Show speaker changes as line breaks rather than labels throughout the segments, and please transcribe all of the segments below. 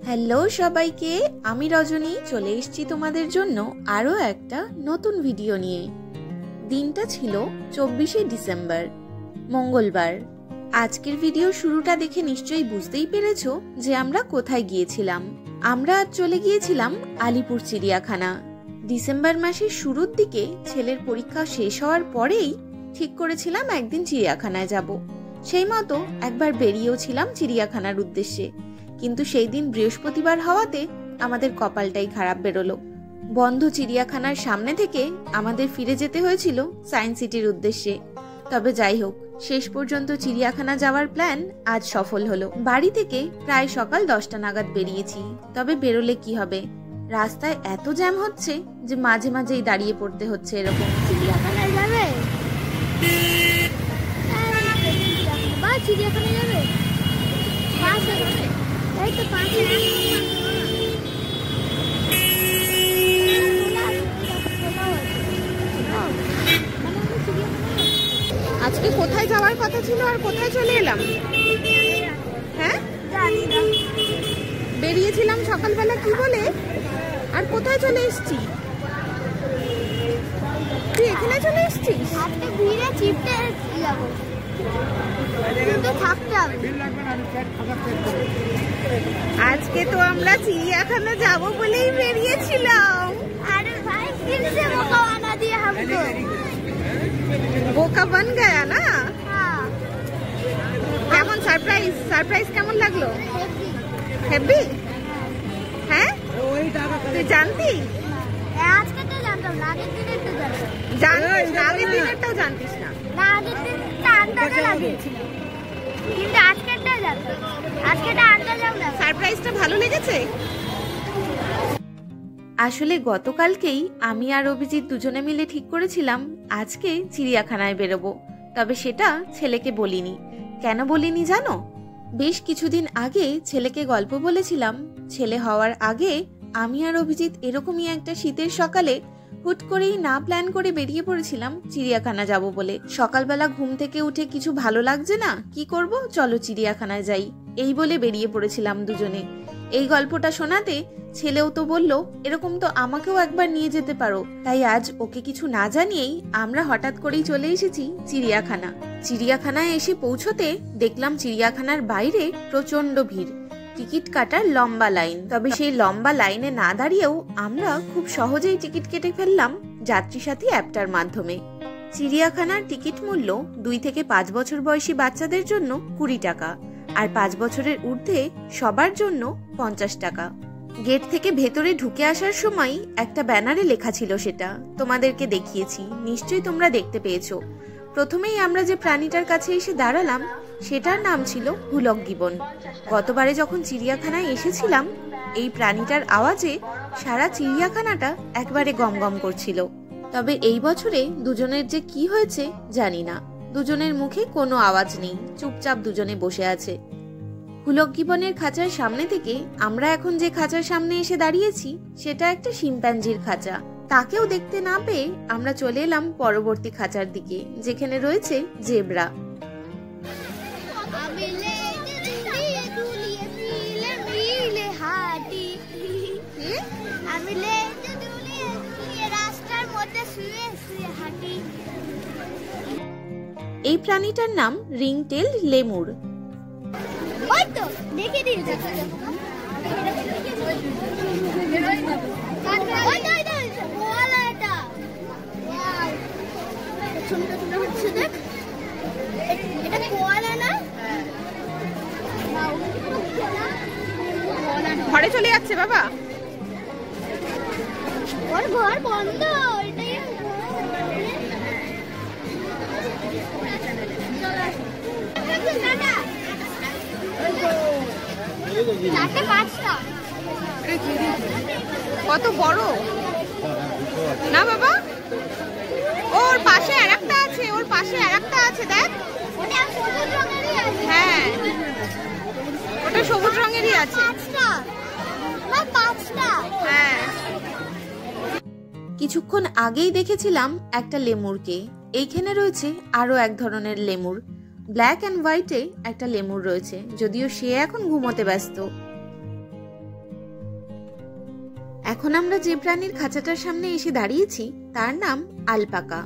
Hello সবাইকে, আমি রজনী চলে এসেছি তোমাদের জন্য আরও একটা নতুন ভিডিও নিয়ে। দিনটা ছিল 24শে ডিসেম্বর, মঙ্গলবার। আজকের ভিডিও শুরুটা দেখে নিশ্চয়ই বুঝতেই পেরেছো যে আমরা কোথায় গিয়েছিলাম। আমরা আজ চলে গিয়েছিলাম আলিপুর চিড়িয়াখানা। ডিসেম্বর মাসের শুরুর দিকে ছেলের পরীক্ষা শেষ হওয়ার পরেই ঠিক করেছিলাম একদিন চিড়িয়াখানায় যাব। সেই মতো একবার বেরিয়েও ছিলাম চিড়িয়াখানার উদ্দেশ্যে, কিন্তু সেই দিন বৃহস্পতিবার হওয়াতে আমাদের কপালটাই খারাপ বেরোলো। বন্ধ চিড়িয়াখানার সামনে থেকে আমাদের ফিরে যেতে হয়েছিল সায়েন্স সিটির উদ্দেশ্যে। তবে যাই হোক, শেষ পর্যন্ত চিড়িয়াখানা যাওয়ার প্ল্যান আজ সফল হলো। বাড়ি থেকে প্রায় সকাল 10টা নাগাদ বেরিয়েছি। তবে বেরোলে কি হবে, রাস্তায় এত জ্যাম হচ্ছে যে মাঝে মাঝেই দাঁড়িয়ে পড়তে হচ্ছে। এরকম
চিড়িয়াখানায় যাবে? চিড়িয়াখানায় যাবে? এই তো পাশে
আজকে কোথায় যাওয়ার কথা ছিল আর কোথায় চলে এলাম? হ্যাঁ, বেরিয়েছিলাম সকালবেলা কি বলে, আর কোথায় চলে এসেছি? তুই এখানে চলে এসেছিস?
আজকে ভিড়ে চিপতে যাবো, কিন্তু থাকতে হবে।
আজকে তো আমরা চিড়িয়াখানা যাব বলেই বেরিয়েছিলাম।
अरे भाई फिर से मौका आना दिया हमको।
বোকা বন গয়া না?
हाँ,
কেমন সারপ্রাইজ কেমন লাগলো? হেভি। হ্যাঁ, তুই জানতি?
आज का तो जानता हूँ, आगे दिन तो जानता हूँ।
জানিস না? আগের দিনেরটাও জানতিস না?
না আগের দিন আন্দাজে লাগিয়েছিল, কিন্তু আজকেরটা জানতো। আজকেরটা আন্দাজে না।
সারপ্রাইজটা ভালো লেগেছে? আসলে গতকালকেই আমি আর অভিজিৎ দুজনে মিলে ঠিক করেছিলাম আজকে চিড়িয়াখানায় বেরোবো। তবে সেটা ছেলেকে বলিনি। কেন বলিনি জানো? বেশ কিছুদিন আগে ছেলেকে গল্প বলেছিলাম। ছেলে হওয়ার আগে আমি আর অভিজিৎ এরকমই একটা শীতের সকালে হুট করেই না প্ল্যান করে বেরিয়ে পড়েছিলাম চিড়িয়াখানা যাব বলে। সকালবেলা ঘুম থেকে উঠে কিছু ভালো লাগছে না, কি করব, চলো চিড়িয়াখানায় যাই, এই বলে বেরিয়ে পড়েছিলাম দুজনে। এই গল্পটা শোনাতে ছেলেও তো বলল এরকম তো আমাকেও একবার নিয়ে যেতে পারো। তাই আজ ওকে কিছু না জানিয়েই আমরা হঠাৎ করেই চলে এসেছি চিড়িয়াখানা। চিড়িয়াখানায় এসে পৌঁছতে দেখলাম চিড়িয়াখানার বাইরে প্রচন্ড ভিড়, টিকিট কাটার লম্বা লাইন। তবে সেই লম্বা লাইনে না দাঁড়িয়েও আমরা খুব সহজেই টিকিট কেটে ফেললাম যাত্রী সাথী অ্যাপটার মাধ্যমে। চিড়িয়াখানার টিকিট মূল্য 2 থেকে 5 বছর বয়সী বাচ্চাদের জন্য 20 টাকা, আর 5 বছরের ঊর্ধ্বে সবার জন্য 50 টাকা। গেট থেকে ভেতরে ঢুকে আসার সময় একটা ব্যানারে লেখা ছিল, সেটা তোমাদেরকে দেখিয়েছি, নিশ্চয়ই তোমরা দেখতে পেয়েছো। প্রথমেই আমরা যে প্রাণীটার কাছে এসে দাঁড়ালাম সেটার নাম ছিল হুলক গিবন। গতবারে যখন চিড়িয়াখানায় এসেছিলাম এই প্রাণীটার আওয়াজে সারা চিড়িয়াখানাটা একবারে গমগম করছিল। তবে এই বছরে দুজনের যে কি হয়েছে জানি না, দুজনের মুখে কোনো আওয়াজ নেই, চুপচাপ দুজনে বসে আছে। হুলক গিবনের খাঁচার সামনে থেকে আমরা এখন যে খাঁচার সামনে এসে দাঁড়িয়েছি সেটা একটা শিম্প্যাঞ্জির খাঁচা। তাকেও দেখতে না পেয়ে আমরা চলে এলাম পরবর্তী খাঁচার দিকে, যেখানে রয়েছে জেব্রা। এই প্রাণীটার নাম রিংটেল লেমুর। ঘরে চলে যাচ্ছে বাবা,
ওর ঘর বন্ধ।
কত বড় না বাবা? ওর পাশে আরেকটা আছে, ওর পাশে আরেকটা আছে, দেখ। হ্যাঁ, ওটা সবুজ রঙেরই আছে। হ্যাঁ, কিছুক্ষণ আগেই দেখেছিলাম একটা লেমুরকে। এইখানে রয়েছে আরো এক ধরনের লেমুর, ব্ল্যাক অ্যান্ড হোয়াইটে একটা লেমুর রয়েছে, যদিও সে এখন ঘুমোতে ব্যস্ত। এখন আমরা যে প্রাণীর খাঁচাটার সামনে এসে দাঁড়িয়েছি তার নাম আলপাকা।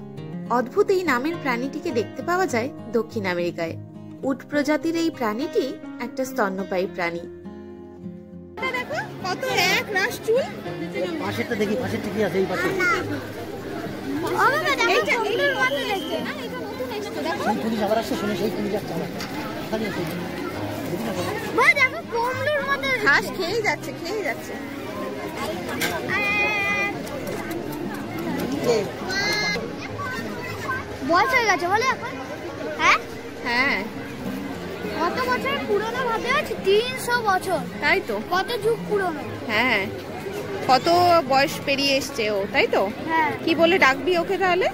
অদ্ভুত এই নামের প্রাণীটিকে দেখতে পাওয়া যায় দক্ষিণ আমেরিকায়। উট প্রজাতির এই প্রাণীটি একটা স্তন্যপায়ী প্রাণী।
দেখো কত এক রাশ চুল।
পাশেরটা দেখি, পাশেরটা কি আছে এই পাশে?
এইটা এইটার মতো দেখতে না, এটা নতুন এসেছে দেখো।
সেই পুলিশ আবার আসছে, শুনে সেই পুলিশ আসছে আবার। খালি আছে।
ভাই দেখো কমলুর মতো
ঘাস খেয়েই যাচ্ছে, খেয়েই যাচ্ছে।
বয়স হয়ে গেছে বলে এখন। হ্যাঁ
হ্যাঁ
কত বছর পুরনো ভাবে আছে? 300 বছর।
তাই তো,
কত যুগ পুরনো।
হ্যাঁ কত বয়স পেরিয়ে এসছে ও, তাই তো।
হ্যাঁ
কি বলে ডাকবি ওকে তাহলে?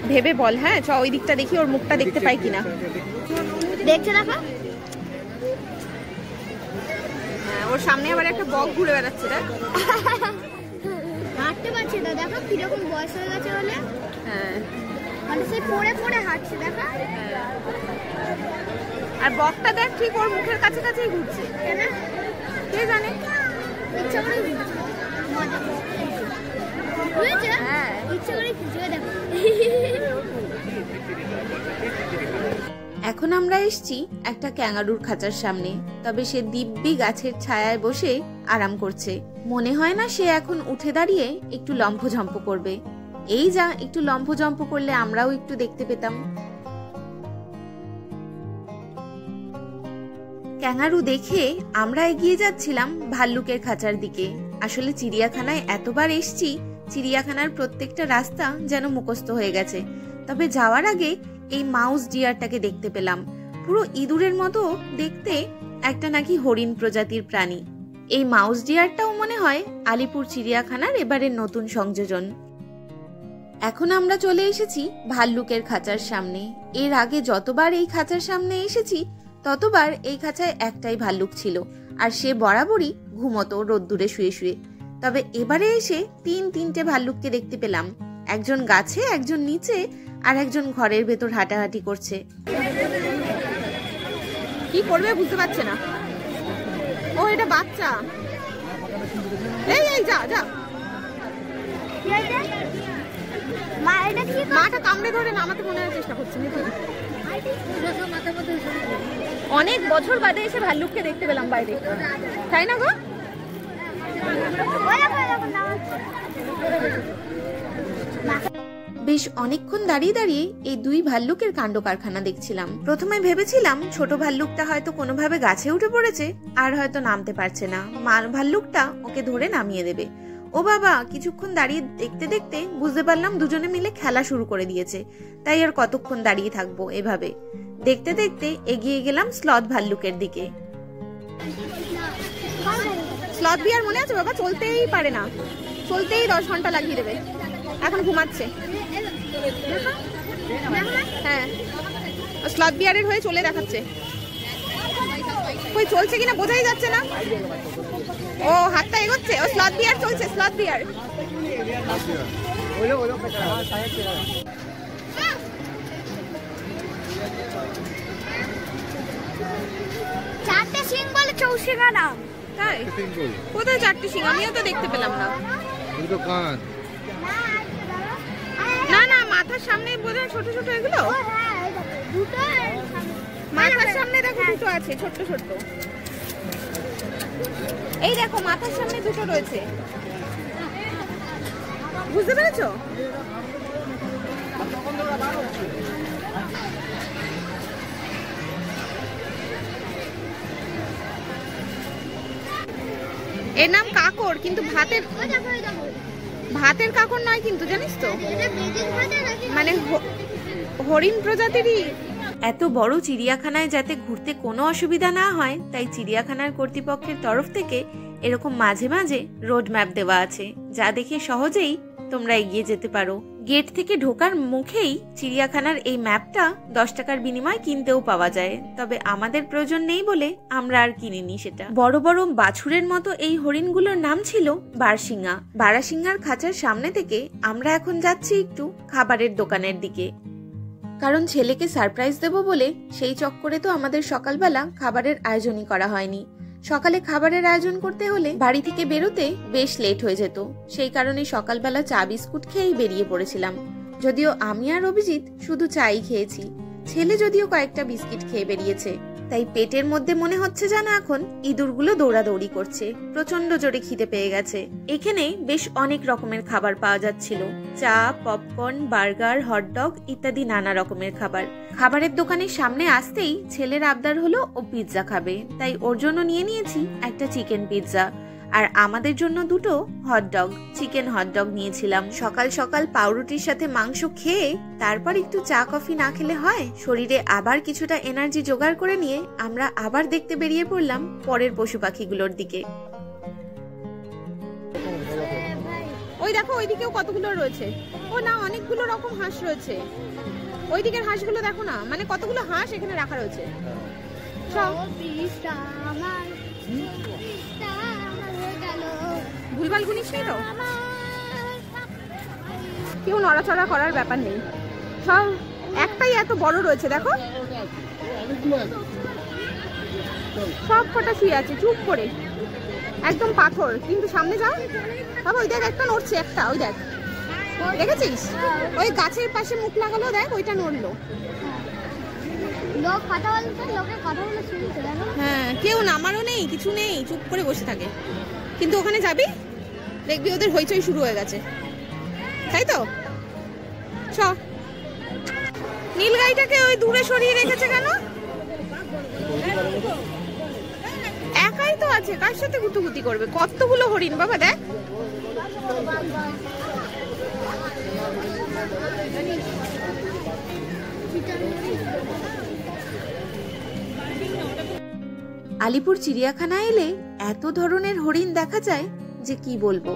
ভেবে বল। হ্যাঁ চ ওই দিকটা দেখি, ওর মুখটা দেখতে পাই কিনা।
দেখছে দেখো।
হ্যাঁ ওর সামনে আবার একটা বক ঘুরে বেড়াচ্ছে দেখ।
হাঁটতে পারছে না দেখো, কিরকম বয়স হয়ে গেছে বলে।
হ্যাঁ
মানে সে পড়ে পড়ে হাঁটছে দেখো।
আর বকটা দেখ ঠিক ওর মুখের কাছে কাছেই ঘুরছে।
কেন
কে জানে,
ইচ্ছা করে ঘুরছে। বুঝেছো?
হ্যাঁ
ইচ্ছা করে ঘুরছে দেখো।
এখন আমরা এসেছি একটা ক্যাঙ্গারুর খাঁচার সামনে। তবে সে দিব্যি গাছের ছায়ায় বসে আরাম করছে। মনে হয় না সে এখন উঠে দাঁড়িয়ে একটু লম্ফঝম্প করবে। এই যা একটু লম্ফঝম্প করলে আমরাও একটু দেখতে পেতাম। ক্যাঙ্গারু দেখে আমরা এগিয়ে যাচ্ছিলাম ভাল্লুকের খাঁচার দিকে। আসলে চিড়িয়াখানায় এতবার এসেছি, চিড়িয়াখানার প্রত্যেকটা রাস্তা যেন মুখস্থ হয়ে গেছে। তবে যাওয়ার আগে এই মাউস ডিয়ারটাকে দেখতে পেলাম। পুরো ইঁদুরের মতো দেখতে, একটা নাকি হরিণ প্রজাতির প্রাণী। এই মাউস ডিয়ারটাও মনে হয় আলিপুর চিড়িয়াখানার এবারের নতুন সংযোজন। এখন আমরা চলে এসেছি ভাল্লুকের খাঁচার সামনে। এর আগে যতবার এই খাঁচার সামনে এসেছি ততবার এই খাঁচায় একটাই ভাল্লুক ছিল, আর সে বরাবরই ঘুমতো রোদ্দুরে শুয়ে শুয়ে। তবে এবারে এসে তিনটে ভাল্লুককে দেখতে পেলাম। একজন গাছে, একজন নিচে, আর একজন ঘরের ভেতর হাঁটাহাঁটি করছে।
কি করবে বুঝতে পারছে না ও। এটা বাচ্চা। এই এই যা যা।
মা এটা কি?
মাটা কামড়ে ধরে নামাতে মনে হয় চেষ্টা করছে নাকি। অনেক বছর বাদে এসে ভাল্লুককে দেখতে পেলাম বাইরে, তাই না গো?
বেশ অনেকক্ষণ দাঁড়িয়ে দাঁড়িয়ে এই দুই ভাল্লুকের কাণ্ড কারখানা দেখছিলাম। প্রথমে ভেবেছিলাম ছোট ভাল্লুকটা হয়তো কোনোভাবে গাছে উঠে পড়েছে আর হয়তো নামতে পারছে না, মার ভাল্লুকটা ওকে ধরে নামিয়ে দেবে। ও বাবা, কিছুক্ষণ দাঁড়িয়ে দেখতে দেখতে বুঝতে পারলাম দুজনে মিলে খেলা শুরু করে দিয়েছে। তাই আর কতক্ষণ দাঁড়িয়ে থাকবো এভাবে। দেখতে দেখতে এগিয়ে গেলাম স্লথ ভাল্লুকের দিকে।
স্লথ বিয়ার মনে আছে বাবা? চলতেই পারে না, চলতেই 10 ঘন্টা লাগিয়ে দেবে। এখন ঘুমাচ্ছে। হ্যাঁ স্লথ বিয়ারের হয়ে চলে দেখাচ্ছে। কই চলছে কিনা বোঝাই যাচ্ছে না। ও হাতটা এগোচ্ছে। ও স্লথ বিয়ার চলছে, স্লথ বিয়ার।
চারটে সিং বলে চৌশিখানা।
তাই? কোথায় 4টে সিং? আমিও তো দেখতে পেলাম না।
দুটো কান।
না না, মাথার সামনে বোধহয় ছোট ছোট এগুলো। মাথার সামনে দেখো দুটো আছে, ছোট্ট ছোট্ট। এই দেখো মাথার সামনে দুটো রয়েছে, বুঝতে পেরেছো? এর নাম কাকর, কিন্তু ভাতের কাকর নয় কিন্তু, জানিস তো? মানে হরিণ প্রজাতিরই।
এত বড় চিড়িয়াখানায় যাতে ঘুরতে কোনো অসুবিধা না হয়, তাই চিড়িয়াখানার কর্তৃপক্ষের তরফ থেকে এরকম মাঝে মাঝে রোড ম্যাপ দেওয়া আছে, যা দেখে সহজেই তোমরা এগিয়ে যেতে পারো। গেট থেকে ঢোকার মুখেই চিড়িয়াখানার এই ম্যাপটা 10 টাকার বিনিময়ে কিনতেও পাওয়া যায়। তবে আমাদের প্রয়োজন নেই বলে আমরা আর কিনিনি সেটা। বড় বড় বাছুরের মতো এই হরিণগুলোর নাম ছিল বারশিঙা। বারাসিংহার খাঁচার সামনে থেকে আমরা এখন যাচ্ছি একটু খাবারের দোকানের দিকে, কারণ ছেলেকে সারপ্রাইজ দেব বলে সেই চক্করে তো আমাদের সকালবেলা খাবারের আয়োজনই করা হয়নি। সকালে খাবারের আয়োজন করতে হলে বাড়ি থেকে বেরোতে বেশ লেট হয়ে যেত, সেই কারণে সকালবেলা চা বিস্কুট খেয়েই বেরিয়ে পড়েছিলাম। যদিও আমি আর অভিজিৎ শুধু চাই খেয়েছি, ছেলে যদিও কয়েকটা বিস্কিট খেয়ে বেরিয়েছে। তাই পেটের মধ্যে মনে হচ্ছে যেন এখন ইঁদুরগুলো দৌড়াদৌড়ি করছে, প্রচন্ড জোরে খিদে পেয়ে গেছে। এখানে বেশ অনেক রকমের খাবার পাওয়া যাচ্ছিল, চা, পপকর্ন, বার্গার, হটডগ ইত্যাদি নানা রকমের খাবার। খাবারের দোকানের সামনে আসতেই ছেলের আবদার হলো ও পিৎজা খাবে, তাই ওর জন্য নিয়ে নিয়েছি একটা চিকেন পিৎজা, আর আমাদের জন্য দুটো হটডগ, চিকেন হটডগ নিয়েছিলাম। সকাল সকাল পাউরুটির সাথে মাংস খেয়ে তারপর একটু চা কফি না খেলে হয়? শরীরে আবার কিছুটা এনার্জি জোগাড় করে নিয়ে আমরা আবার দেখতে বেরিয়ে পড়লাম পরের পশু পাখিগুলোর দিকে।
ওই দেখো ওইদিকেও কতগুলো রয়েছে। ও না, অনেকগুলো রকম হাঁস রয়েছে। ওই দিকের হাঁসগুলো দেখো না, মানে কতগুলো হাঁস এখানে রাখা রয়েছে। ভুলভাল গুনিস নেই তো, কেউ নড়াচড়া করার ব্যাপার নেই, সব একটাই এত বড় রয়েছে। দেখো সব কটা শুয়ে আছে চুপ করে, একদম পাথর। কিন্তু সামনে যাও বাবা, ওই দেখ একটা নড়ছে, একটা ওই দেখ, দেখেছিস? ওই গাছের পাশে মুখ লাগালো, দেখ ওইটা নড়লো।
লোক কথা বলতে, লোকের কথা বলে শুনতে দেখো।
হ্যাঁ, কেউ নামারও নেই, কিছু নেই, চুপ করে বসে থাকে। কিন্তু ওখানে যাবি, দেখবি ওদের হইচই শুরু হয়ে গেছে, তাই তো? চ। নীল গাইটাকে ওই দূরে সরিয়ে রেখেছে কেন? একাই তো আছে, কার সাথে গুতুগুতি করবে? কতগুলো হরিণ বাবা, দেখ।
আলিপুর চিড়িয়াখানায় এলে এত ধরনের হরিণ দেখা যায় যে কি বলবো।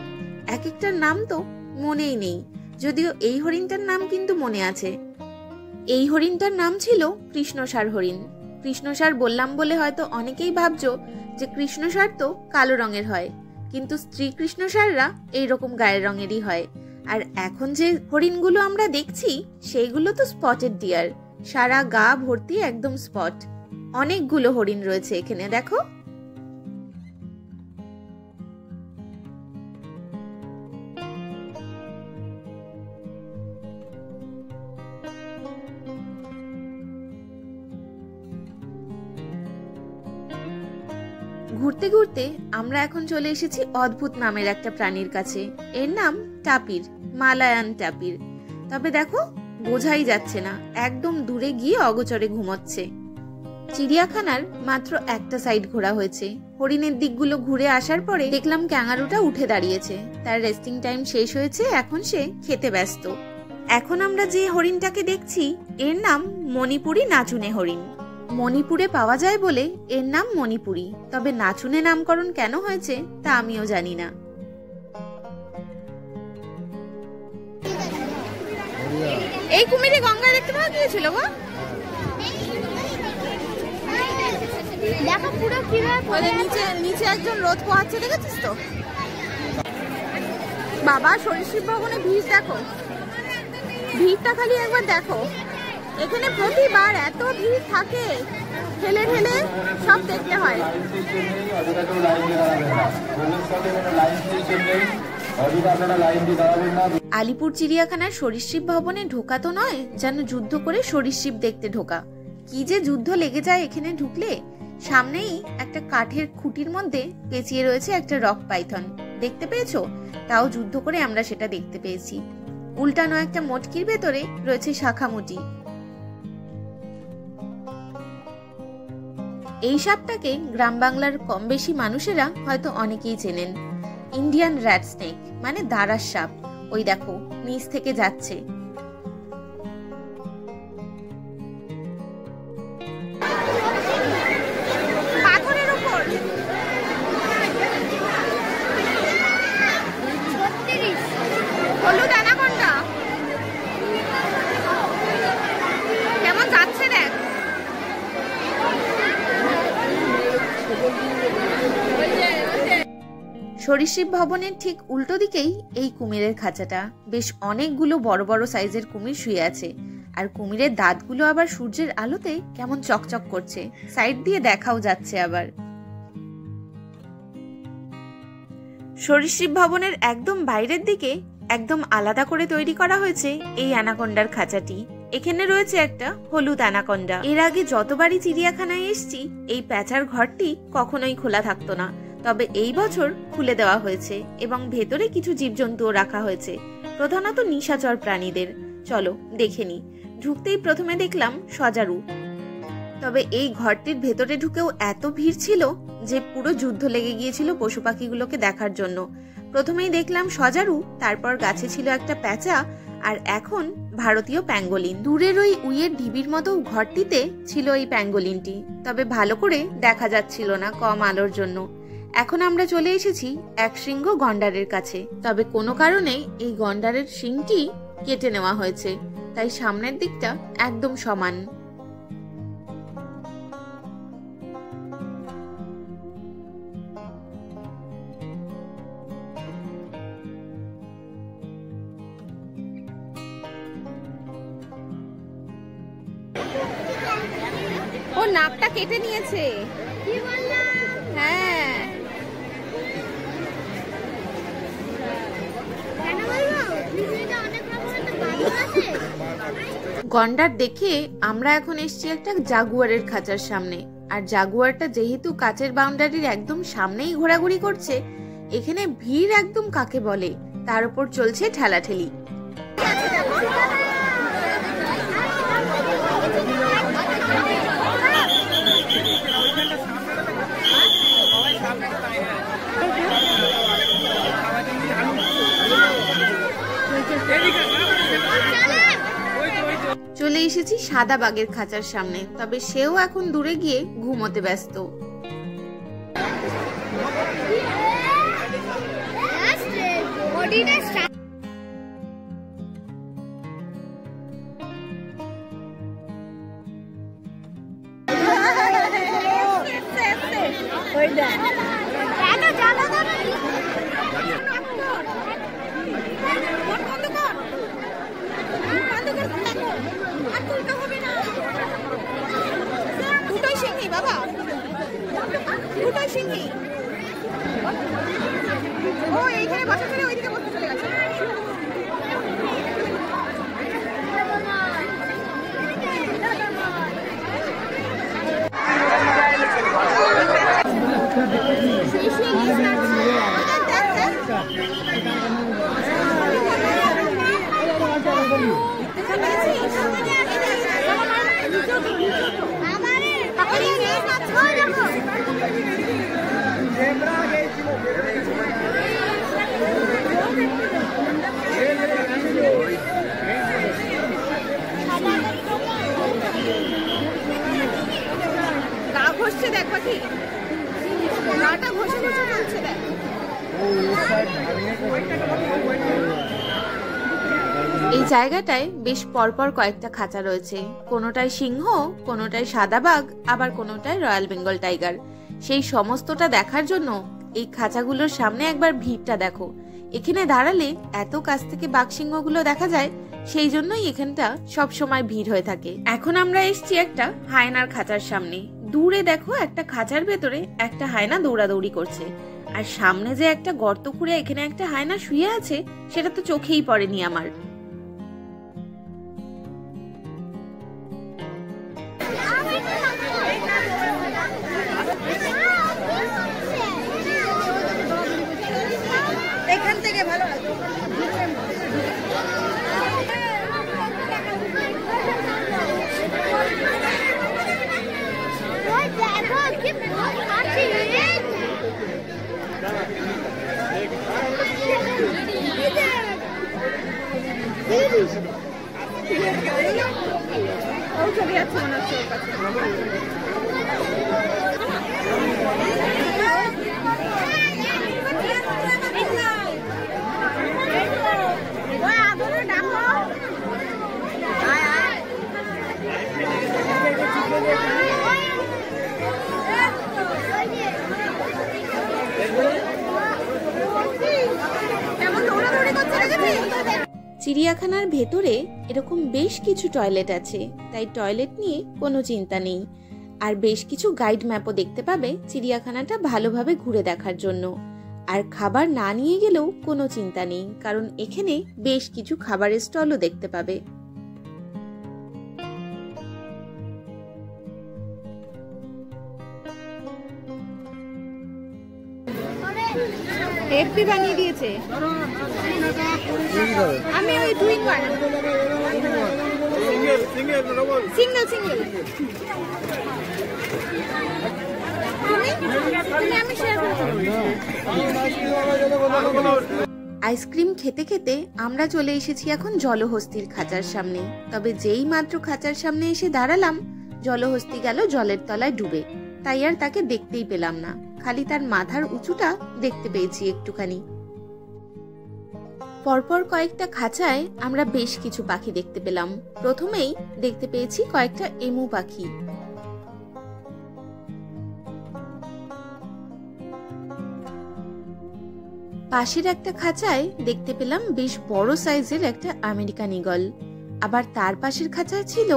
এক একটার নাম তো মনেই নেই, যদিও এই হরিণটার নাম কিন্তু মনে আছে। এই হরিণটার নাম ছিল কৃষ্ণসার হরিণ। কৃষ্ণসার বললাম বলে হয়তো অনেকেই ভাবছো যে কৃষ্ণসার তো কালো রঙের হয়, কিন্তু স্ত্রী কৃষ্ণসাররা এইরকম গায়ের রঙেরই হয়। আর এখন যে হরিণগুলো আমরা দেখছি সেইগুলো তো স্পটেড ডিয়ার, সারা গা ভর্তি একদম স্পট। অনেকগুলো হরিণ রয়েছে এখানে, দেখো। ঘুরতে ঘুরতে আমরা এখন চলে এসেছি অদ্ভুত নামের একটা প্রাণীর কাছে। এর নাম টাপির, মালায়ান টাপির। তবে দেখো বোঝাই যাচ্ছে না, একদম দূরে গিয়ে অগোচরে ঘুমোচ্ছে। চিড়িয়াখানার মাত্র একটা সাইড ঘোরা হয়েছে। হরিণের দিকগুলো ঘুরে আসার পরে দেখলাম ক্যাঙ্গারুটা উঠে দাঁড়িয়েছে, তার রেস্টিং টাইম শেষ হয়েছে, এখন সে খেতে ব্যস্ত। এখন আমরা যে হরিণটাকে দেখছি এর নাম মণিপুরি নাচুনে হরিণ। মণিপুরে পাওয়া যায় বলে এর নাম মণিপুরি, তবে নাচুনে নামকরণ কেন হয়েছে তা আমিও জানি না।
এই কুমিরে গঙ্গা দেখতে পাওয়া গিয়েছিল গো।
দেখো পুরো কিভাবে
নিচে নিচে একজন রোদ পোহাচ্ছে, দেখেছিস তো? বাবা, সরীসৃপ ভবনে ভিড় দেখো, ভিড়টা খালি একবার দেখো। এখানে প্রতিবার এত ভিড় থাকে, ঠেলে ঠেলে সব দেখতে হয়।
আলিপুর চিড়িয়াখানার সরীসৃপ ভবনে ঢোকা তো নয়, যেন যুদ্ধ করে সরীসৃপ দেখতে ঢোকা। কি যে যুদ্ধ লেগে যায় এখানে ঢুকলে। সামনেই একটা কাঠের খুঁটির মধ্যে পেঁচিয়ে রয়েছে একটা রক পাইথন, দেখতে পেয়েছো? তাও যুদ্ধ করে আমরা সেটা দেখতে পেয়েছি। উল্টানো একটা মটকির ভেতরে রয়েছে শাখামুটি। এই সাপটাকে গ্রাম বাংলার কম বেশি মানুষেরা হয়তো অনেকেই চেনেন। ইন্ডিয়ান র্যাট স্নেক, মানে দাঁড়ার সাপ। ওই দেখো নিচ থেকে যাচ্ছে।
পাথরের উপর হলুদ অ্যানাকোন্ডা কেমন যাচ্ছে দেখ।
সরীসৃপ ভবনের ঠিক উল্টো দিকেই এই কুমিরের খাঁচাটা। বেশ অনেকগুলো বড় বড় সাইজের কুমির শুয়ে আছে, আর কুমিরের দাঁতগুলো আবার সূর্যের আলোতে কেমন চকচক করছে, সাইড দিয়ে দেখাও যাচ্ছে আবার। সরীসৃপ ভবনের একদম বাইরের দিকে একদম আলাদা করে তৈরি করা হয়েছে এই অ্যানাকোন্ডার খাঁচাটি। এখানে রয়েছে একটা হলুদ অ্যানাকোন্ডা। এর আগে যতবারই চিড়িয়াখানায় এসেছি এই প্যাঁচার ঘরটি কখনোই খোলা থাকতো না, তবে এই বছর খুলে দেওয়া হয়েছে এবং ভেতরে কিছু জীবজন্তুও রাখা হয়েছে, প্রধানত নিশাচর প্রাণীদের। চলো দেখে নি। ঢুকতেই প্রথমে দেখলাম সজারু। তবে এই ঘরটির ভেতরে ঢুকেও এত ভিড় ছিল যে পুরো যুদ্ধ লেগে গিয়েছিল পশু পাখিগুলোকে দেখার জন্য। প্রথমেই দেখলাম সজারু, তারপর গাছে ছিল একটা প্যাঁচা, আর এখন ভারতীয় প্যাঙ্গোলিন। দূরের ওই উইয়ের ঢিবির মতো ঘরটিতে ছিল এই প্যাঙ্গোলিনটি, তবে ভালো করে দেখা যাচ্ছিল না কম আলোর জন্য। এখন আমরা চলে এসেছি এক শৃঙ্গ গন্ডারের কাছে, তবে কোনো কারণে এই গন্ডারের শিংটি কেটে নেওয়া হয়েছে, তাই সামনের দিকটা একদম সমান।
ও নাকটা কেটে নিয়েছে।
কি বললাম?
হ্যাঁ,
কেন বলবো? পৃথিবীতে অনেক রকমের তো বাবু আছে।
গন্ডার দেখে আমরা এখন এসেছি একটা জাগুয়ারের খাঁচার সামনে। আর জাগুয়ারটা যেহেতু কাচের বাউন্ডারির একদম সামনেই ঘোরাঘুরি করছে, এখানে ভিড় একদম কাকে বলে, তার উপর চলছে ঠেলাঠেলি। চলে এসেছি সাদা বাঘের খাঁচার সামনে, তবে সেও এখন দূরে গিয়ে ঘুমোতে ব্যস্ত।
দুটোই সিংহী বাবা, দুটোই সিংহী। ও এইখানে বসা ছিল, ওইদিকে বসতে চলে গেছে। গা ঘষছে দেখ পাখি, গাটা ঘষে ঘষে চলছে দেখ।
এই জায়গাটায় বেশ পরপর কয়েকটা খাঁচা রয়েছে, কোনোটায় সিংহ, কোনোটায় সাদা বাঘ, আবার কোনোটায় রয়্যাল বেঙ্গল টাইগার। সেই সমস্তটা দেখার জন্য এই খাঁচাগুলোর সামনে একবার ভিড়টা দেখো। এখানে দাঁড়ালে এত কাছ থেকে বাঘ সিংহগুলো দেখা যায়, সেই জন্যই এখানটা সব সময় ভিড় হয়ে থাকে। এখন আমরা এসেছি একটা হায়নার খাঁচার সামনে। দূরে দেখো একটা খাঁচার ভেতরে একটা হায়না দৌড়াদৌড়ি করছে, আর সামনে যে একটা গর্ত খুঁড়ে এখানে একটা হায়না শুয়ে আছে সেটা তো চোখেই পড়েনি আমার।
এখান থেকে ভালো লাগে। ও ছবি আছে মনে হচ্ছে ওর কাছে।
চিড়িয়াখানার ভেতরে এরকম বেশ কিছু টয়লেট আছে, তাই টয়লেট নিয়ে কোনো চিন্তা নেই। আর বেশ কিছু গাইড ম্যাপও দেখতে পাবে চিড়িয়াখানাটা ভালোভাবে ঘুরে দেখার জন্য। আর খাবার না নিয়ে গেলেও কোনো চিন্তা নেই, কারণ এখানে বেশ কিছু খাবারের স্টলও দেখতে পাবে।
হেপি বানিয়ে দিয়েছে। আমি ওই 2 in 1 সিঙ্গেল সিঙ্গেল। আমি শেয়ার করব।
আইসক্রিম খেতে খেতে আমরা চলে এসেছি এখন জলহস্তির খাঁচার সামনে। তবে যেই মাত্র খাঁচার সামনে এসে দাঁড়ালাম, জলহস্তি গেল জলের তলায় ডুবে। তাই আর তাকে দেখতেই পেলাম না, খালি তার মাথার উঁচুটা দেখতে পেয়েছি একটুখানি। পরপর কয়েকটা খাঁচায় আমরা বেশ কিছু পাখি দেখতে পেলাম। প্রথমেই দেখতে পেয়েছি কয়েকটা এমু পাখি। পাশের একটা খাঁচায় দেখতে পেলাম বেশ বড় সাইজের একটা আমেরিকান ঈগল। আবার তার পাশের খাঁচায় ছিল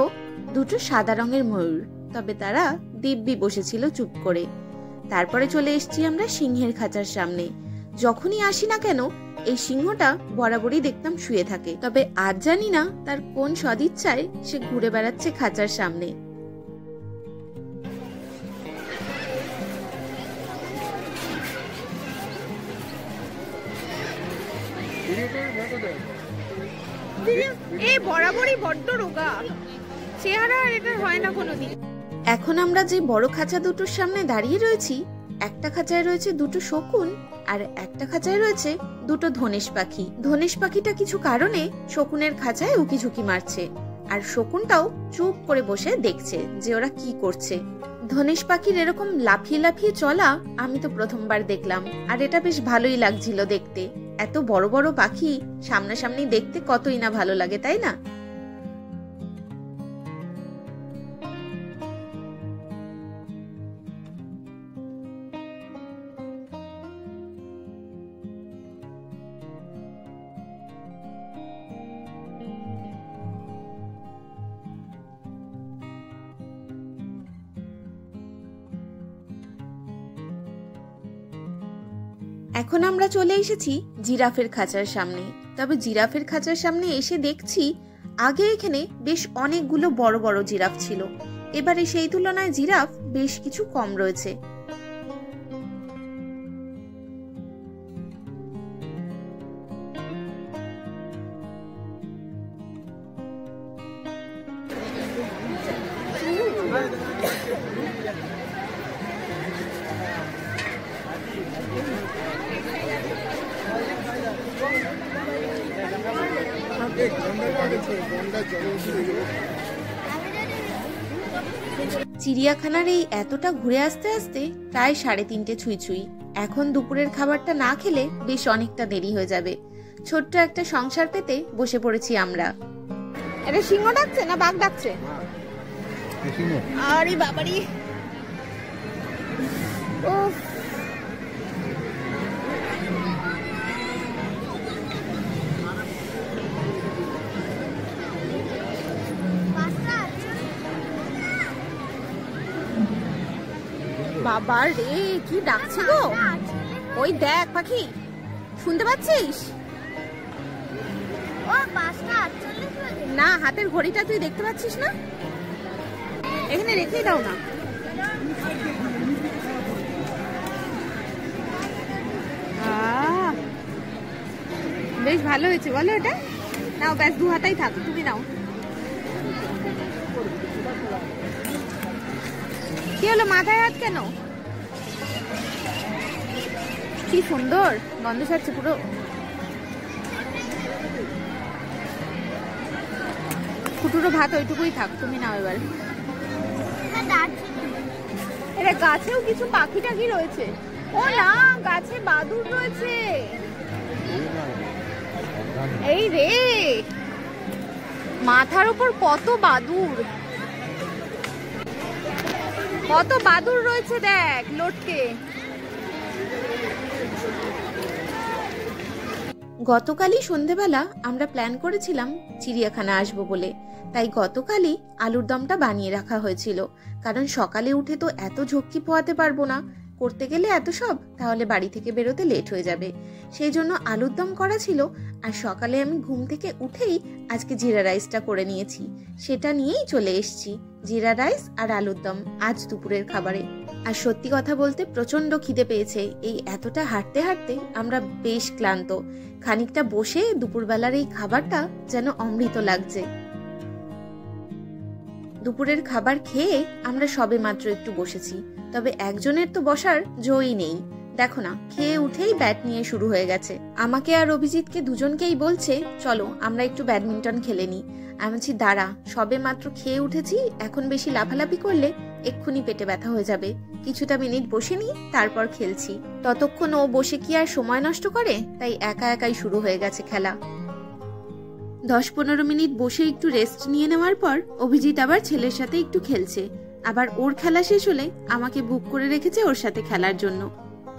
দুটো সাদা রঙের ময়ূর, তবে তারা দিব্যি বসেছিল চুপ করে। তারপরে চলে এসেছি আমরা সিংহের খাঁচার সামনে। যখনই আসি না কেন এই সিংহটা বরাবরই দেখতাম শুয়ে থাকে, তবে আজ জানি না তার কোন সদিচ্ছায় সে ঘুরে বেড়াচ্ছে খাঁচার সামনে।
এই বরাবরই বড্ড রোগা চেহারা, আর এটা হয় না কোনোদিন।
এখন আমরা যে বড় খাঁচা দুটোর সামনে দাঁড়িয়ে রয়েছি, একটা খাঁচায় রয়েছে দুটো শকুন আর একটা খাঁচায় রয়েছে দুটো ধনেশ পাখি। ধনেশ পাখিটা কিছু কারণে শকুনের খাঁচায় উকিঝুঁকি মারছে, আর শকুনটাও চুপ করে বসে দেখছে যে ওরা কি করছে। ধনেশ পাখির এরকম লাফিয়ে লাফিয়ে চলা আমি তো প্রথমবার দেখলাম, আর এটা বেশ ভালোই লাগছিল দেখতে। এত বড় বড় পাখি সামনাসামনি দেখতে কতই না ভালো লাগে, তাই না? এখন আমরা চলে এসেছি জিরাফের খাঁচার সামনে। তবে জিরাফের খাঁচার সামনে এসে দেখছি আগে এখানে বেশ অনেকগুলো বড় বড় জিরাফ ছিল, এবারে সেই তুলনায় জিরাফ বেশ কিছু কম রয়েছে। চিড়িয়াখানার এই এতটা ঘুরে আসতে আসতে প্রায় 3:30 ছুঁই ছুঁই। এখন দুপুরের খাবারটা না খেলে বেশ অনেকটা দেরি হয়ে যাবে। ছোট্ট একটা সংসার পেতে বসে পড়েছি আমরা।
এটা সিংহ ডাকছে না বাঘ ডাকছে? আরে বাবারি, উফ বাবা রে, কি ডাকছে গো? ওই দেখ পাখি, শুনতে পাচ্ছিস? না, হাতের ঘড়িটা তুই দেখতে পাচ্ছিস না? এখানে রেখেই দাও না। বেশ ভালো হয়েছে বলো এটা? নাও ব্যাস, 2 হাতাই থাক, তুমি নাও। কি হলো, মাথায় হাত কেন? কি সুন্দর গন্ধ ছাড়ছে পুরো। ফুটুরো ভাত ওইটুকুই থাক, তুমি নাও এবার। এটা গাছেও কিছু পাখি টাখি রয়েছে। ও না, গাছে বাদুড় রয়েছে। এই রে, মাথার উপর কত বাদুড়, কত বাদুড় রয়েছে দেখ, লটকে।
গতকালই সন্ধেবেলা আমরা প্ল্যান করেছিলাম চিড়িয়াখানা আসবো বলে, তাই গতকালই আলুর দমটা বানিয়ে রাখা হয়েছিল। কারণ সকালে উঠে তো এত ঝক্কি পোয়াতে পারবো না, করতে গেলে এত সব, তাহলে বাড়ি থেকে বেরোতে লেট হয়ে যাবে। সেই জন্য আলুর দম করা ছিল। আর সকালে আমি ঘুম থেকে উঠেই আজকে জিরা রাইসটা করে নিয়েছি, সেটা নিয়েই চলে এসেছি। জিরা রাইস আর আলুর দম আজ দুপুরের খাবারে। আর সত্যি কথা বলতে প্রচন্ড খিদে পেয়েছে। এই এতটা হাঁটতে হাঁটতে আমরা বেশ ক্লান্ত। খানিকটা বসে দুপুরবেলার এই খাবারটা যেন অমৃত লাগছে। দুপুরের খাবার খেয়ে আমরা সবে মাত্র একটু বসেছি, তবে একজনের তো বসার জোই নেই। দেখো না, খেয়ে উঠেই ব্যাট নিয়ে শুরু হয়ে গেছে। আমাকে আর অভিজিৎকে দুজনকেই বলছে চলো আমরা একটু ব্যাডমিন্টন খেলে নিই। আমি বলছি দাঁড়া, সবে মাত্র খেয়ে উঠেছি, এখন বেশি লাফালাফি করলে এক্ষুনি পেটে ব্যথা হয়ে যাবে। কিছুটা মিনিট বসে নি, তারপর খেলছি। ততক্ষণ ও বসে কি আর সময় নষ্ট করে, তাই একা একাই শুরু হয়ে গেছে খেলা। 10-15 মিনিট বসে একটু রেস্ট নিয়ে নেওয়ার পর অভিজিৎ আবার ছেলের সাথে একটু খেলছে। আবার ওর খেলা শেষ হলে আমাকে বুক করে রেখেছে ওর সাথে খেলার জন্য।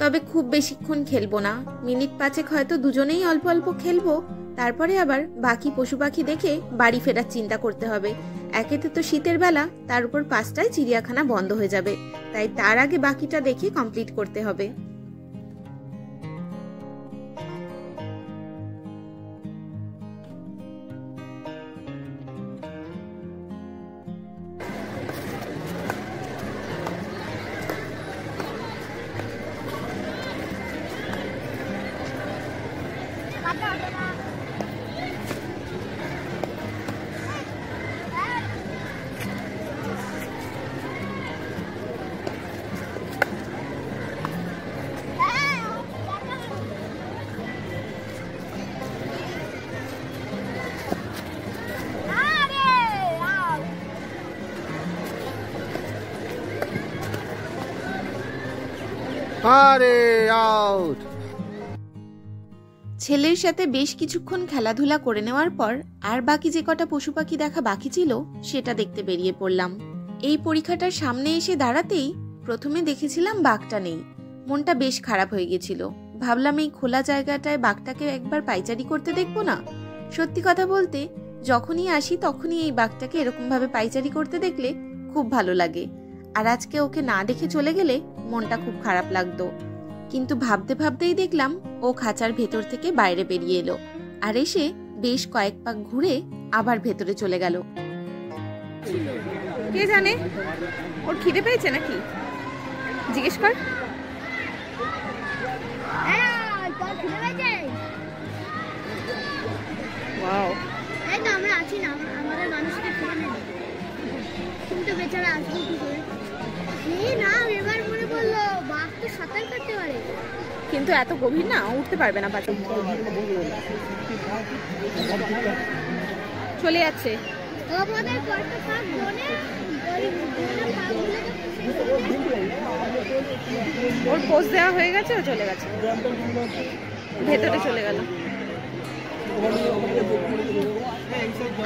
তবে খুব বেশিক্ষণ খেলবো না, মিনিট 5 হয়তো দুজনেই অল্প অল্প খেলবো। তারপরে আবার বাকি পশু পাখি দেখে বাড়ি ফেরার চিন্তা করতে হবে। একেতে তো শীতের বেলা, তার উপর 5টায় চিড়িয়াখানা বন্ধ হয়ে যাবে, তাই তার আগে বাকিটা দেখে কমপ্লিট করতে হবে।
আরে আউট।
ছেলের সাথে বেশ কিছুক্ষণ খেলাধুলা করে নেওয়ার পর আর বাকি যে কটা পশু পাখি দেখা বাকি ছিল সেটা দেখতে বেরিয়ে পড়লাম। এই পরীক্ষাটার সামনে এসে দাঁড়াতেই প্রথমে দেখেছিলাম বাঘটা নেই। মনটা বেশ খারাপ হয়ে গেছিল। ভাবলাম এই খোলা জায়গাটায় বাঘটাকে একবার পাইচারি করতে দেখবো না। সত্যি কথা বলতে যখনই আসি তখনই এই বাঘটাকে এরকম ভাবে পাইচারি করতে দেখলে খুব ভালো লাগে। আর আজকে ওকে না দেখে চলে গেলে মনটা খুব খারাপ লাগতো। কিন্তু ভাবতে ভাবতেই দেখলাম ও খাঁচার ভেতর থেকে বাইরে বেরিয়ে এলো আর এসে বেশ কয়েক পাক ঘুরে আবার ভেতরে চলে গেল।
কে জানে ওর খিদে পেয়েছে নাকি, জিজ্ঞেস কর। ওয়াও,
এই তো আমরা আছি না, আমাদের মানুষকে খেয়ে নেই, কিন্তু বেচারা আসবে কি করে? এই না, এবার মনে পড়লো বাঘ তো সাঁতার কাটতে পারে,
কিন্তু এত গভীর না, উঠতে পারবে না পাশে। চলে যাচ্ছে।
আমাদের কয়েকটা পাক বনে ওই
ওর পোজ দেওয়া হয়ে গেছে, ও চলে গেছে, ভেতরে চলে গেল।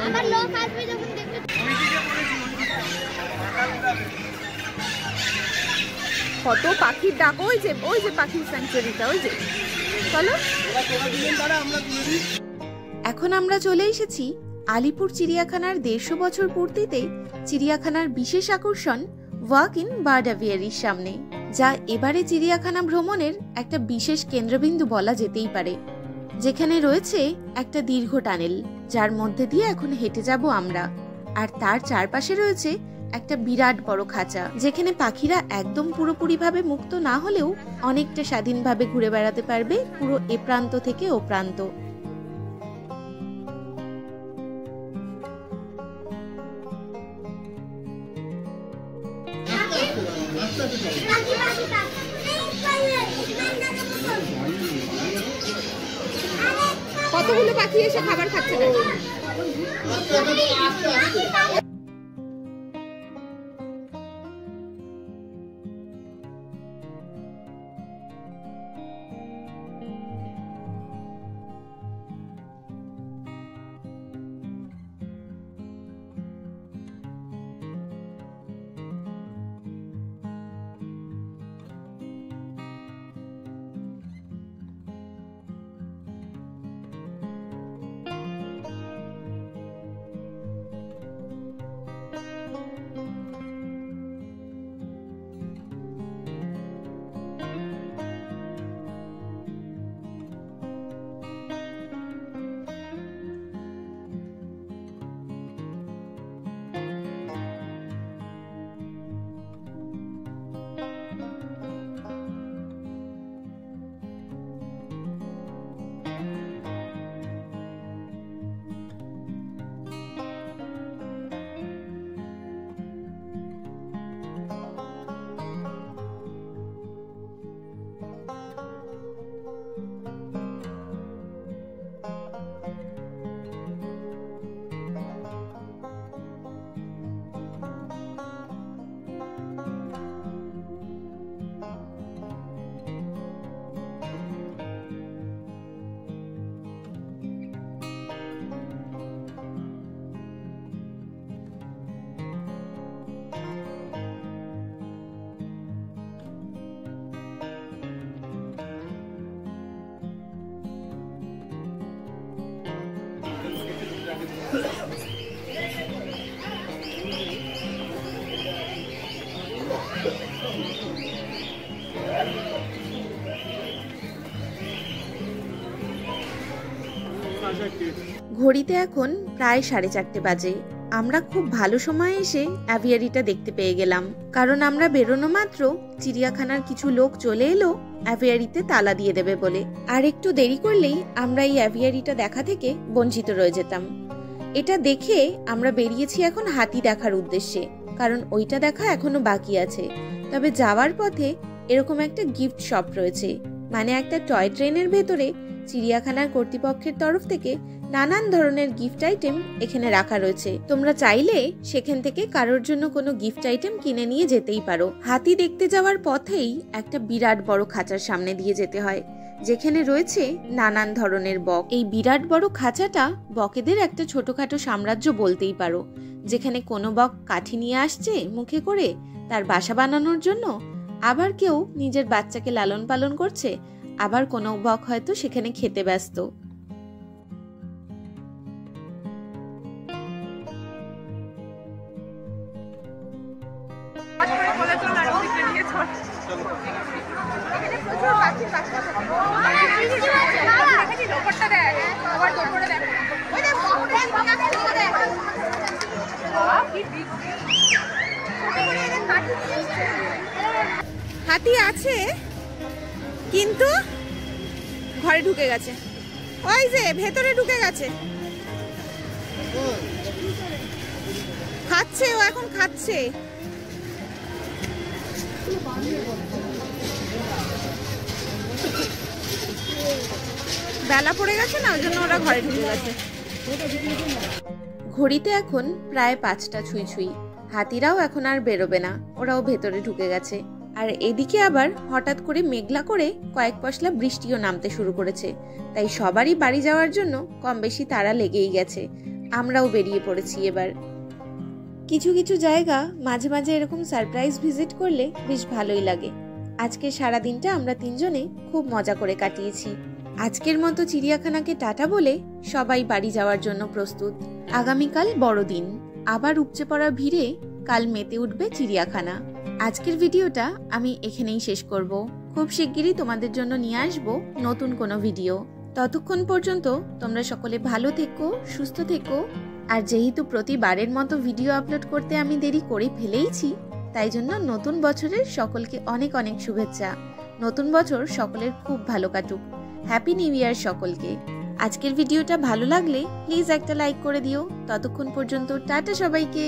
আমার লোক আসবে যখন দেখবে।
কত পাখির ডাক, ওই যে পাখির স্যাংচুয়ারিটা, ওই যে। চলো,
এখন আমরা চলে এসেছি আলিপুর চিড়িয়াখানার 150 বছর পূর্তিতে চিড়িয়াখানার বিশেষ আকর্ষণ ওয়াক ইন বার্ড অ্যাভিয়ারির সামনে, যা এবারে চিড়িয়াখানা ভ্রমণের একটা বিশেষ কেন্দ্রবিন্দু বলা যেতেই পারে। যেখানে রয়েছে একটা দীর্ঘ টানেল, যার মধ্যে দিয়ে এখন হেঁটে যাব আমরা। আর তার চারপাশে রয়েছে একটা বিরাট বড় খাঁচা, যেখানে পাখিরা একদম পুরোপুরিভাবে মুক্ত না হলেও অনেকটা স্বাধীনভাবে ঘুরে বেড়াতে পারবে পুরো এ প্রান্ত থেকে ও প্রান্ত।
কতগুলো পাখি এসে খাবার খাচ্ছে না।
ঘড়িতে এখন প্রায় 4:30 বাজে। আমরা খুব ভালো সময়ে এসে অ্যাভিয়ারিটা দেখতে পেয়ে গেলাম, কারণ আমরা বেরোনো মাত্র চিড়িয়াখানার কিছু লোক চলে এলো অ্যাভিয়ারিতে তালা দিয়ে দেবে বলে। আর একটু দেরি করলেই আমরা এই অ্যাভিয়ারিটা দেখা থেকে বঞ্চিত রয়ে যেতাম। এটা দেখে আমরা বেরিয়েছি এখন হাতি দেখার উদ্দেশ্যে, কারণ ওইটা দেখা এখনো বাকি আছে। তবে যাওয়ার পথে এরকম একটা গিফট শপ রয়েছে, মানে একটা টয় ট্রেনের ভেতরে চিড়িয়াখানার কর্তৃপক্ষের তরফ থেকে নানান ধরনের গিফট আইটেম এখানে রাখা রয়েছে। তোমরা চাইলে সেখান থেকে কারোর জন্য কোনো গিফট আইটেম কিনে নিয়ে যেতেই পারো। হাতি দেখতে যাওয়ার পথেই একটা বিরাট বড় খাঁচার সামনে দিয়ে যেতে হয়, যেখানে রয়েছে নানান ধরনের বক। এই বিরাট বড় খাঁচাটা বকেদের একটা ছোটখাটো সাম্রাজ্য বলতেই পারো, যেখানে কোনো বক কাঠি নিয়ে আসছে মুখে করে তার বাসা বানানোর জন্য, আবার কেউ নিজের বাচ্চাকে লালন পালন করছে, আবার কোনো বক হয়তো সেখানে খেতে ব্যস্ত।
হাতি আছে কিন্তু ঘরে ঢুকে গেছে, ওই যে ভেতরে ঢুকে গেছে, খাচ্ছে, ও এখন খাচ্ছে। বেলা পড়ে গেছে না, ওই জন্য ওরা ঘরে ঢুকে গেছে।
ঘড়িতে এখন প্রায় 5টা ছুঁই ছুঁই। হাতিরাও এখন আর বেরোবে না, ওরাও ভেতরে ঢুকে গেছে। আর এদিকে আবার হঠাৎ করে মেঘলা করে কয়েক পশলা বৃষ্টিও নামতে শুরু করেছে, তাই সবারই বাড়ি যাওয়ার জন্য কম বেশি তাড়া লেগেই গেছে। আমরাও বেরিয়ে পড়েছি এবার। কিছু কিছু জায়গা মাঝে মাঝে এরকম সারপ্রাইজ ভিজিট করলে বেশ ভালোই লাগে। আজকে সারা দিনটা আমরা 3 জনে খুব মজা করে কাটিয়েছি। আজকের মতো চিড়িয়াখানাকে টাটা বলে সবাই বাড়ি যাওয়ার জন্য প্রস্তুত। আগামীকাল বড়দিন, আবার উপচে পড়া ভিড়ে কাল মেতে উঠবে চিড়িয়াখানা। আজকের ভিডিওটা আমি এখানেই শেষ করব। খুব শিগগিরই তোমাদের জন্য নিয়ে আসবো নতুন কোনো ভিডিও। ততক্ষণ পর্যন্ত তোমরা সকলে ভালো থেকো, সুস্থ থেকো। আর যেহেতু প্রতিবারের মতো ভিডিও আপলোড করতে আমি দেরি করে ফেলেইছি, তাই জন্য নতুন বছরের সকলকে অনেক অনেক শুভেচ্ছা। নতুন বছর সকলের খুব ভালো কাটুক। হ্যাপি নিউ ইয়ার সকলকে। আজকের ভিডিওটা ভালো লাগলে প্লিজ একটা লাইক করে দিও। ততক্ষণ পর্যন্ত টাটা সবাইকে।